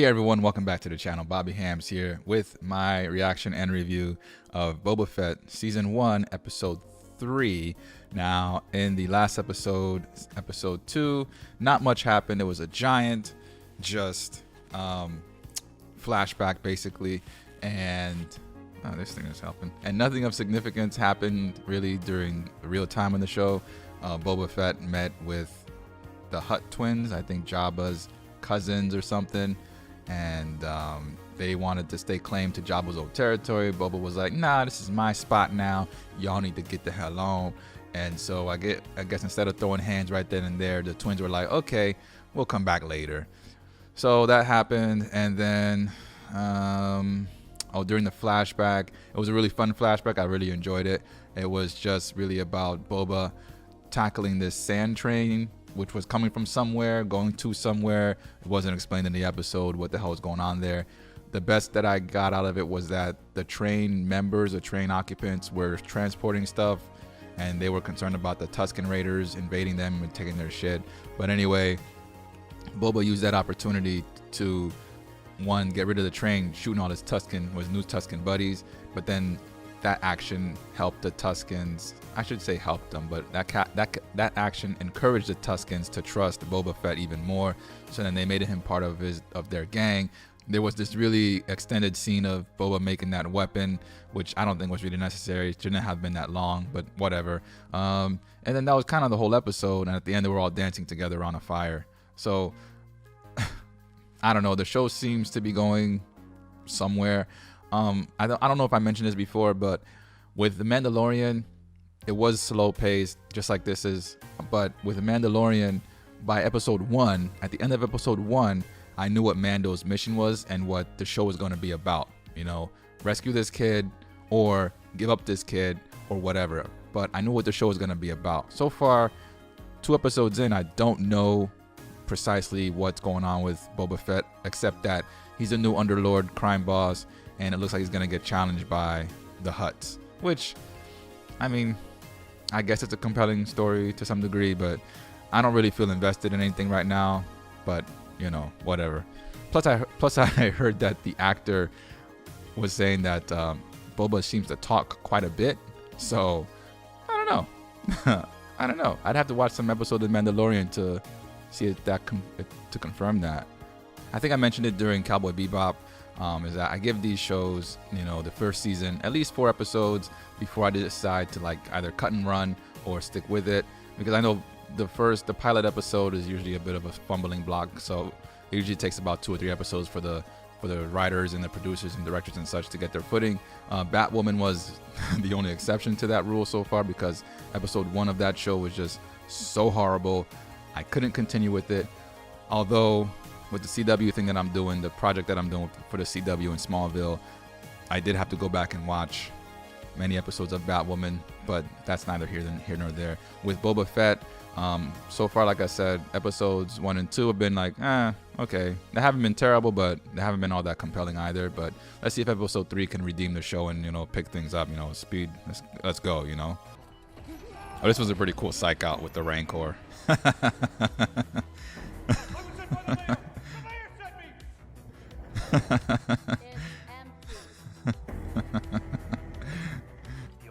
Hey everyone, welcome back to the channel. Bobby Hams here with my reaction and review of Boba Fett Season 1, Episode 3. Now, in the last episode, Episode 2, not much happened. It was a giant, just flashback basically, and this thing is helping. And nothing of significance happened really during real time in the show. Boba Fett met with the Hutt twins, I think Jabba's cousins or something, and they wanted to stay claim to Jabba's old territory. Boba was like, nah, this is my spot now, y'all need to get the hell on. And so I guess instead of throwing hands right then and there, the twins were like, okay, we'll come back later. So that happened, and then during the flashback, it was a really fun flashback. I really enjoyed it. It was just really about Boba tackling this sand train, which was coming from somewhere, going to somewhere. It wasn't explained in the episode what the hell was going on there. The best that I got out of it was that the train members, the train occupants, were transporting stuff, and they were concerned about the Tusken Raiders invading them and taking their shit. But anyway, Boba used that opportunity to, one, get rid of the train, shooting all his new Tusken buddies, but then that action helped the Tuskens. I should say helped them, but that action encouraged the Tuskens to trust Boba Fett even more. So then they made him part of their gang. There was this really extended scene of Boba making that weapon, which I don't think was really necessary. It shouldn't have been that long, but whatever. And then that was kind of the whole episode. And at the end, they were all dancing together on a fire. So I don't know. The show seems to be going somewhere. I don't know if I mentioned this before, but with The Mandalorian, it was slow paced, just like this is. But with The Mandalorian, by episode 1, at the end of episode 1, I knew what Mando's mission was and what the show was going to be about. You know, rescue this kid or give up this kid or whatever. But I knew what the show was going to be about. So far, 2 episodes in, I don't know precisely what's going on with Boba Fett, except that he's a new underlord crime boss, and it looks like he's going to get challenged by the Hutts, which, I mean, I guess it's a compelling story to some degree, but I don't really feel invested in anything right now, but, you know, whatever. Plus I heard that the actor was saying that Boba seems to talk quite a bit, so I don't know. I don't know. I'd have to watch some episode of The Mandalorian to see if to confirm that. I think I mentioned it during Cowboy Bebop, is that I give these shows, you know, the first season at least 4 episodes before I decide to like either cut and run or stick with it, because I know the pilot episode is usually a bit of a fumbling block, so it usually takes about 2 or 3 episodes for the writers and the producers and directors and such to get their footing. Batwoman was the only exception to that rule so far, because episode 1 of that show was just so horrible. I couldn't continue with it, although with the CW thing that I'm doing, the project that I'm doing for the CW in Smallville, I did have to go back and watch many episodes of Batwoman, but that's neither here nor there. With Boba Fett, so far, like I said, episodes 1 and 2 have been like, okay. They haven't been terrible, but they haven't been all that compelling either. But let's see if episode 3 can redeem the show and, you know, pick things up, you know, speed. Let's go, you know. Oh, this was a pretty cool psych out with the Rancor.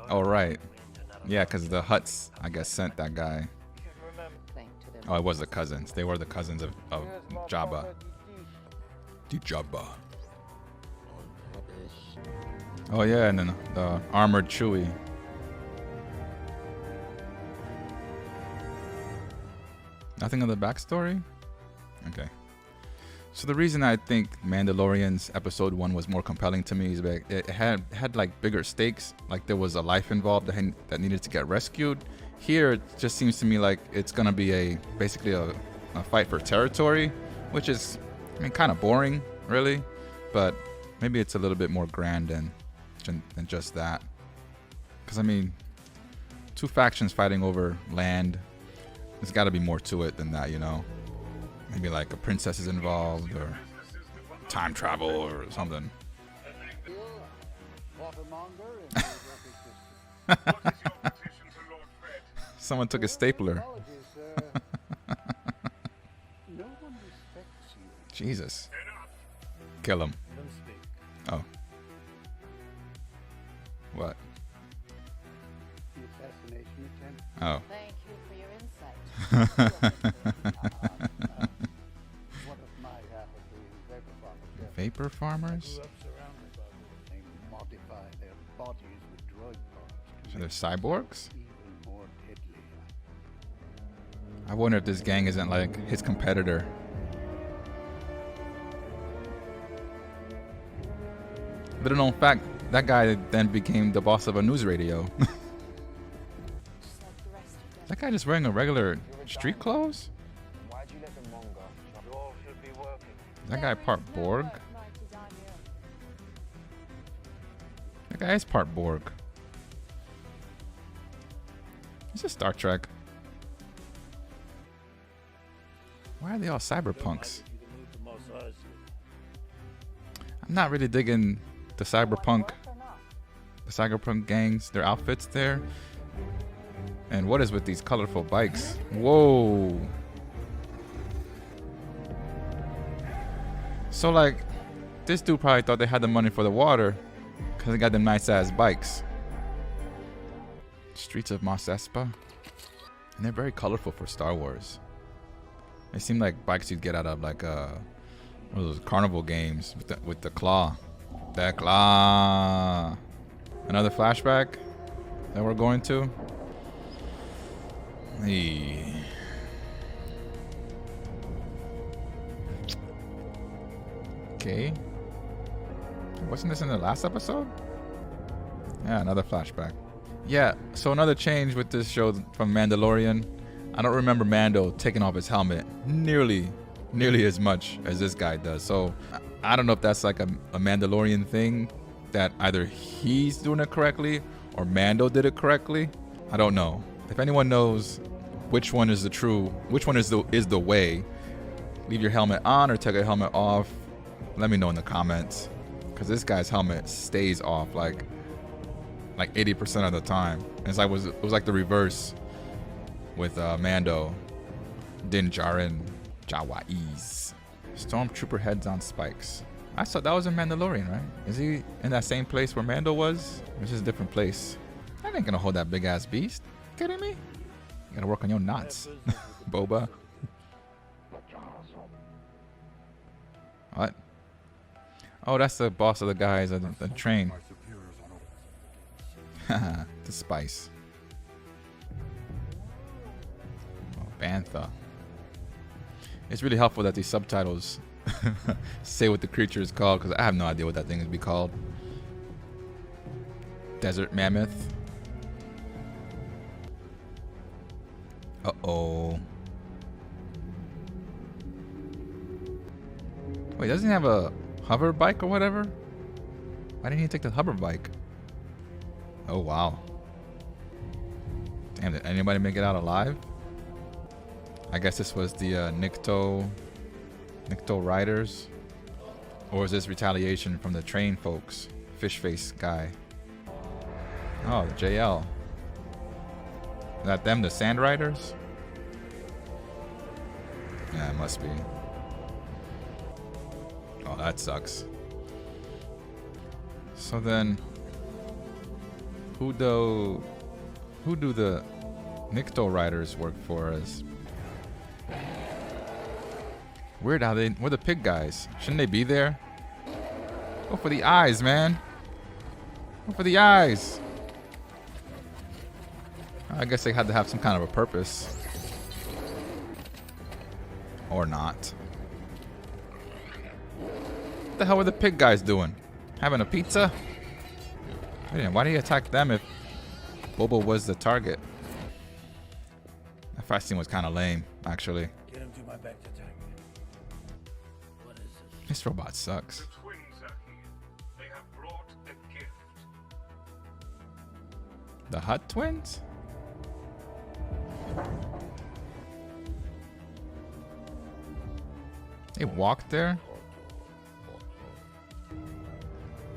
All right. Yeah, because the Hutts, I guess, sent that guy. Oh, it was the cousins. They were the cousins of Jabba. Jabba. Oh, yeah, and then the armored Chewie. Nothing of the backstory? Okay. So the reason I think Mandalorian's episode 1 was more compelling to me is that it had like bigger stakes. Like there was a life involved that needed to get rescued. Here, it just seems to me like it's gonna be basically a fight for territory, which is, I mean, kind of boring, really. But maybe it's a little bit more grand than just that. Because I mean, 2 factions fighting over land. There's got to be more to it than that, you know. Maybe like a princess is involved, or time travel, or something. Someone took a stapler. Jesus. Kill him. Let him speak. Oh. What? The assassination attempt. Oh. Thank you for your insight. What of my half of the vapor farmers? Vapor farmers? Grew up surrounded by them. They modify their bodies with drug parts. So they're cyborgs? Even more deadly. I wonder if this gang isn't like his competitor. Little known fact, that guy then became the boss of a news radio. That guy just wearing a regular street clothes? Why'd you let the mom go? You all should be working. Is that guy part Borg? That guy is part Borg. This is Star Trek. Why are they all cyberpunks? You can move to Mos Eisley. I'm not really digging the cyberpunk gangs, their outfits there. And what is with these colorful bikes? Whoa. So like, this dude probably thought they had the money for the water because they got them nice ass bikes. Streets of Mos Espa. And they're very colorful for Star Wars. They seem like bikes you'd get out of like one of those carnival games with the claw. That claw. Another flashback that we're going to. Hey. Okay. Wasn't this in the last episode? Yeah, another flashback. Yeah, so another change with this show from Mandalorian. I don't remember Mando taking off his helmet nearly as much as this guy does. So I don't know if that's like a Mandalorian thing, that either he's doing it correctly or Mando did it correctly. I don't know. If anyone knows which one is the way, leave your helmet on or take your helmet off. Let me know in the comments, because this guy's helmet stays off like 80% of the time. And it was like the reverse with Mando, Din Djarin, Jawaiz. Stormtrooper heads on spikes. I thought that was in Mandalorian, right? Is he in that same place where Mando was? Or is this a different place? I ain't gonna hold that big ass beast. Kidding me? You gotta work on your knots, Boba. What? Oh, that's the boss of the guys on the train. The spice. Oh, Bantha. It's really helpful that these subtitles say what the creature is called, because I have no idea what that thing would be called. Desert mammoth. Uh-oh. Wait, doesn't he have a hover bike or whatever? Why didn't he take the hover bike? Oh, wow. Damn, did anybody make it out alive? I guess this was the Nikto Riders. Or is this retaliation from the train folks? Fish face guy. Oh, the JL. Is that them, the Sand Riders? Yeah, it must be. Oh, that sucks. So then, who do the Nikto Riders work for us? Weird how we're the pig guys. Shouldn't they be there? Go for the eyes, man. Go for the eyes. I guess they had to have some kind of a purpose. Or not. What the hell were the pig guys doing? Having a pizza? Wait, why did he attack them if Boba was the target? That fight scene was kind of lame, actually. Get him to my back to tank. What is this? This robot sucks. The twins are here. They have brought a gift. The Hutt twins? They walked there?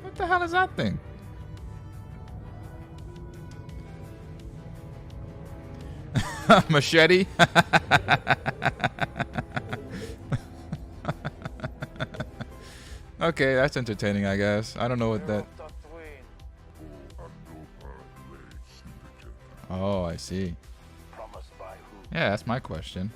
What the hell is that thing? Machete? Okay, that's entertaining, I guess. I don't know what that. Oh, I see. Promised by who? Yeah, that's my question.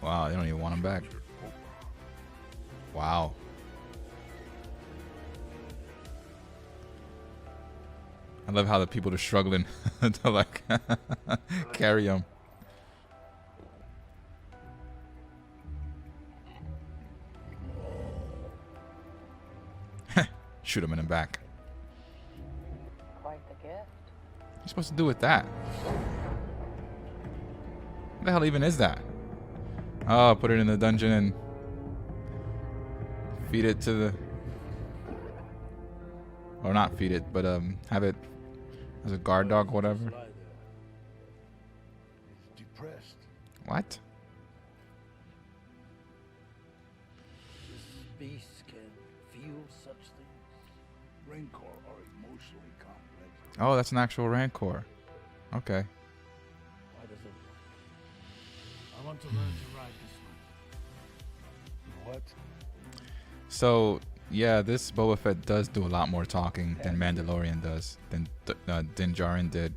Wow, they don't even want him back. Wow. I love how the people are struggling to like carry him. Shoot him in the back. Quite the gift. What are you supposed to do with that? What the hell even is that? Oh, put it in the dungeon and feed it to the... Or not feed it, but have it as a guard dog or whatever. It's depressed. What? This beast can feel such things. Rancor are emotionally complex. Oh, that's an actual rancor. Okay. Why does it work? I want to learn to ride this one. What? So, yeah, this Boba Fett does do a lot more talking than Mandalorian does, than Din Djarin did.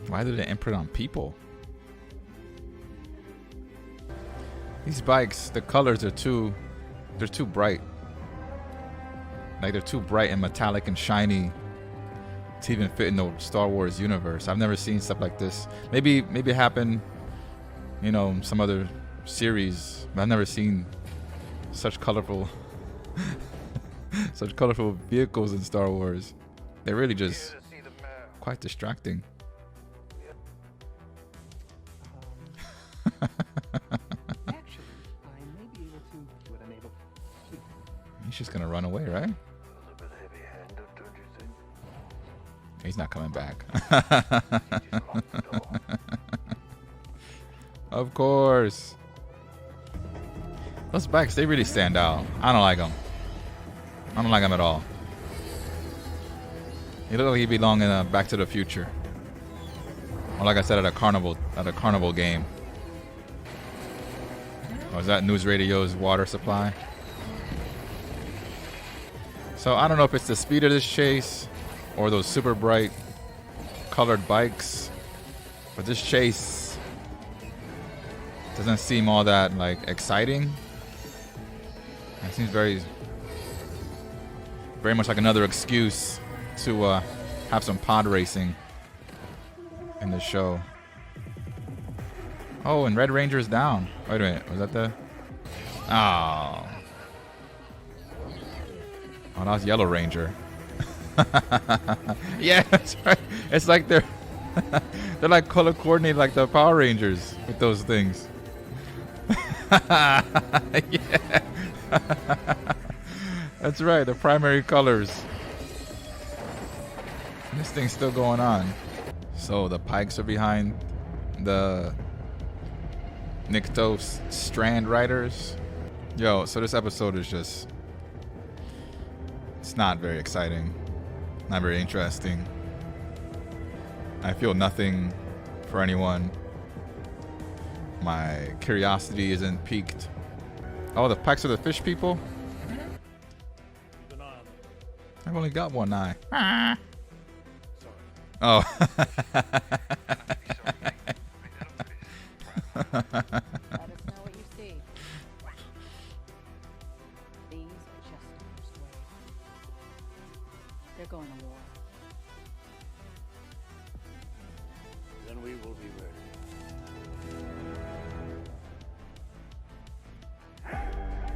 Why did it imprint on people? These bikes, the colors are they're too bright. Like, they're too bright and metallic and shiny to even fit in the Star Wars universe. I've never seen stuff like this. Maybe it happened, you know, some other series, but I've never seen such colorful vehicles in Star Wars. They're really just quite distracting. Actually, I may be able to do what I'm able to. He's just gonna run away, right? A bit heavy-handed, don't you think? He's not coming back. Just lock the door. Of course. Those bikes, they really stand out. I don't like them. I don't like them at all. He look like he belong in Back to the Future, or like I said, at a carnival game. Or is that News Radio's water supply? So I don't know if it's the speed of this chase or those super bright colored bikes, but this chase doesn't seem all that like exciting. It seems very much like another excuse to have some pod racing in the show. Oh, and Red Ranger is down. Wait a minute, was that the... Oh. Oh, that was Yellow Ranger. Yeah, that's right. It's like they're like color coordinated like the Power Rangers with those things. Yeah. That's right, the primary colors. This thing's still going on. So the Pikes are behind the Niktos Strand Riders. Yo, so this episode is just... It's not very exciting. Not very interesting. I feel nothing for anyone. My curiosity isn't piqued. Oh, the Pikes are the fish people? Keep an eye on them. I've only got one eye. Sorry. Oh. Let us know what you see. These are just first wave. They're going to war. Then we will be ready.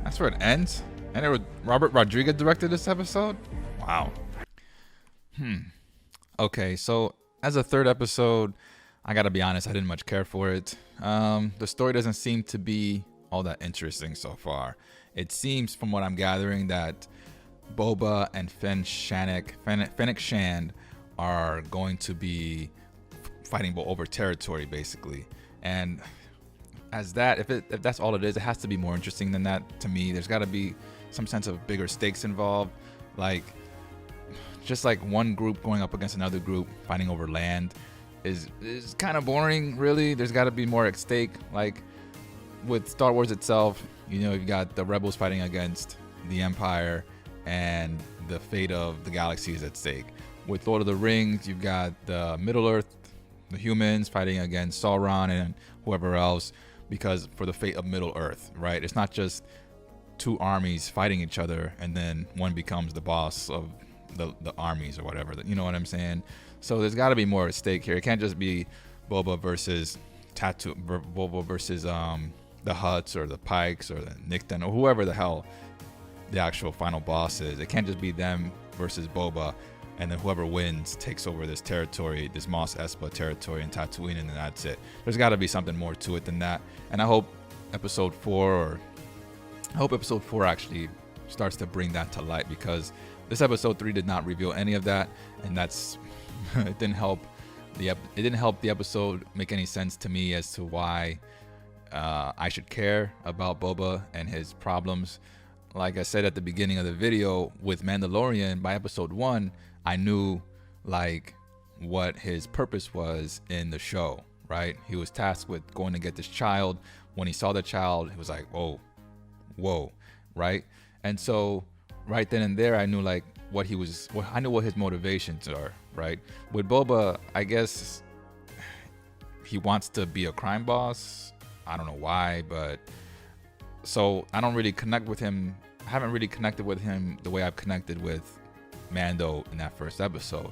That's where it ends? And Robert Rodriguez directed this episode? Wow. Okay, so as a third episode, I gotta be honest, I didn't much care for it. The story doesn't seem to be all that interesting so far. It seems, from what I'm gathering, that Boba and Fennec Shand are going to be fighting over territory, basically. And as that, if that's all it is, it has to be more interesting than that to me. There's got to be some sense of bigger stakes involved, like just like one group going up against another group fighting over land is kind of boring, really. There's got to be more at stake. Like with Star Wars itself, you know, you've got the rebels fighting against the Empire, and the fate of the galaxy is at stake. With Lord of the Rings, you've got the Middle Earth, the humans fighting against Sauron and whoever else, because for the fate of Middle Earth, right? It's not just two armies fighting each other and then one becomes the boss of the armies or whatever. You know what I'm saying? So there's got to be more at stake here. It can't just be Boba versus Boba versus the Hutts or the Pikes or the Nicton or whoever the hell the actual final boss is. It can't just be them versus Boba, and then whoever wins takes over this territory, this Mos Espa territory in Tatooine, and then that's it. There's got to be something more to it than that. And I hope episode 4 actually starts to bring that to light, because this episode 3 did not reveal any of that, and that's it didn't help the episode make any sense to me as to why I should care about Boba and his problems. Like I said at the beginning of the video, with Mandalorian, by episode 1, I knew like what his purpose was in the show, right? He was tasked with going to get this child. When he saw the child, he was like, whoa, right? And so right then and there, I knew like I knew what his motivations are, right? With Boba, I guess he wants to be a crime boss. I don't know why, but so I don't really connect with him. I haven't really connected with him the way I've connected with Mando in that first episode.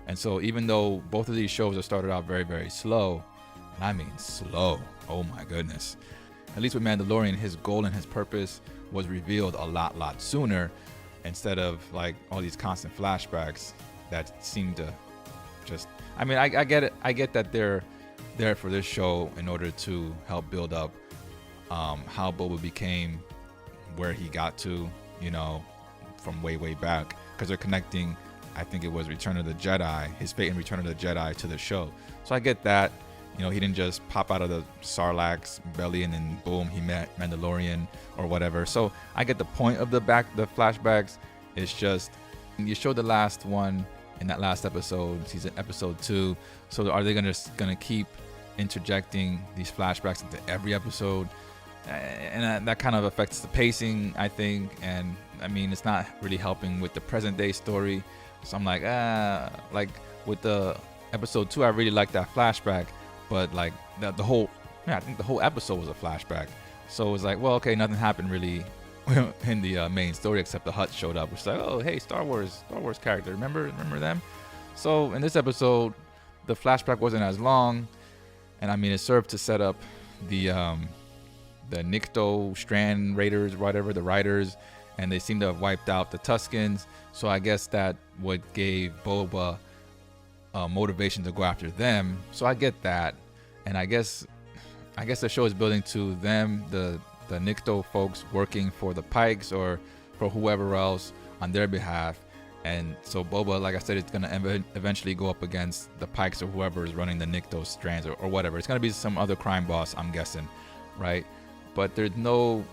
And so even though both of these shows have started out very, very slow, and I mean slow, oh my goodness, at least with Mandalorian, his goal and his purpose was revealed a lot sooner, instead of like all these constant flashbacks that seem to just, I mean, I get it. I get that they're there for this show in order to help build up how Boba became where he got to, you know, from way back, because they're connecting, I think it was Return of the Jedi, his fate in Return of the Jedi, to the show. So I get that, you know, he didn't just pop out of the Sarlacc's belly and then boom, he met Mandalorian or whatever. So I get the point of the flashbacks. It's just, you showed the last one in that last episode, episode 2. So are they gonna keep interjecting these flashbacks into every episode? And that kind of affects the pacing, I think. And I mean, it's not really helping with the present day story. So I'm like with the episode 2, I really liked that flashback, but like I think the whole episode was a flashback. So it was like, well, okay, nothing happened really in the main story except the Hutt showed up, which is like, oh hey, Star Wars character, remember them? So in this episode, the flashback wasn't as long, and I mean, it served to set up the Nikto Strand Raiders, whatever, the Riders, and they seem to have wiped out the Tuskens. So I guess that what gave Boba motivation to go after them. So I get that, and I guess the show is building to them, the Nikto folks working for the Pikes or for whoever else on their behalf. And so Boba, like I said, it's gonna eventually go up against the Pikes or whoever is running the Nikto strands or whatever. It's gonna be some other crime boss, I'm guessing, right? But there's no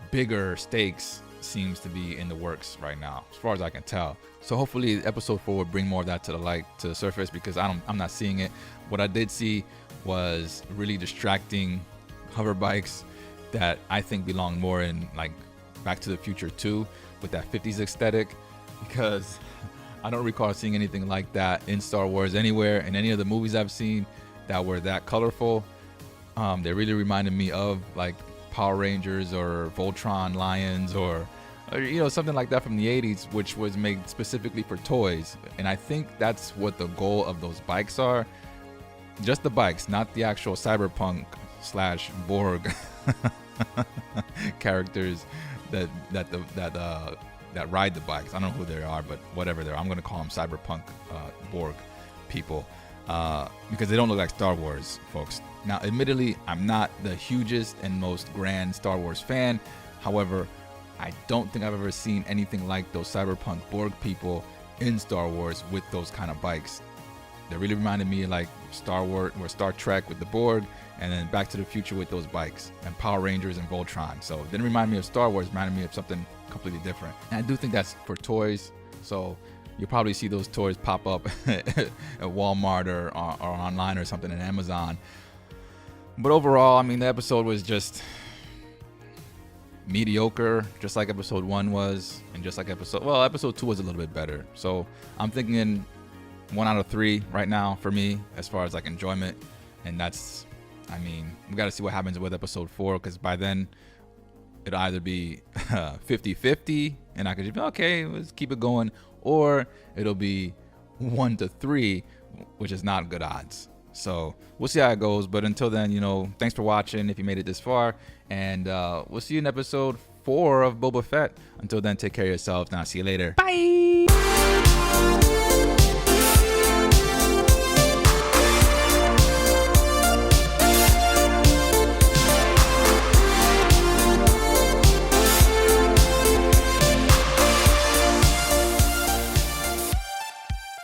bigger stakes seems to be in the works right now, as far as I can tell. So hopefully episode 4 will bring more of that to the surface, because I'm not seeing it. What I did see was really distracting hover bikes that I think belong more in like Back to the Future 2 with that 50s aesthetic, because I don't recall seeing anything like that in Star Wars anywhere in any of the movies I've seen that were that colorful. They really reminded me of like Power Rangers or Voltron Lions or you know, something like that from the 80s, which was made specifically for toys. And I think that's what the goal of those bikes are. Just the bikes, not the actual cyberpunk / Borg characters that ride the bikes. I don't know who they are, but whatever they are, I'm going to call them cyberpunk Borg people, because they don't look like Star Wars folks. Now, admittedly, I'm not the hugest and most grand Star Wars fan. However, I don't think I've ever seen anything like those cyberpunk Borg people in Star Wars with those kind of bikes. They really reminded me of like Star Wars or Star Trek with the Borg, and then Back to the Future with those bikes, and Power Rangers and Voltron. So it didn't remind me of Star Wars, it reminded me of something completely different. And I do think that's for toys. So you'll probably see those toys pop up at Walmart or online or something at Amazon. But overall, I mean, the episode was just mediocre, just like episode 1 was, and just like episode 2 was a little bit better. So I'm thinking 1 out of 3 right now for me as far as like enjoyment. And that's, I mean, we got to see what happens with episode 4, because by then it'll either be 50-50 and I could just be okay, let's keep it going, or it'll be 1-3, which is not good odds. So we'll see how it goes. But until then, you know, thanks for watching if you made it this far, and we'll see you in episode 4 of Boba Fett. Until then, take care of yourselves. Now, see you later. Bye.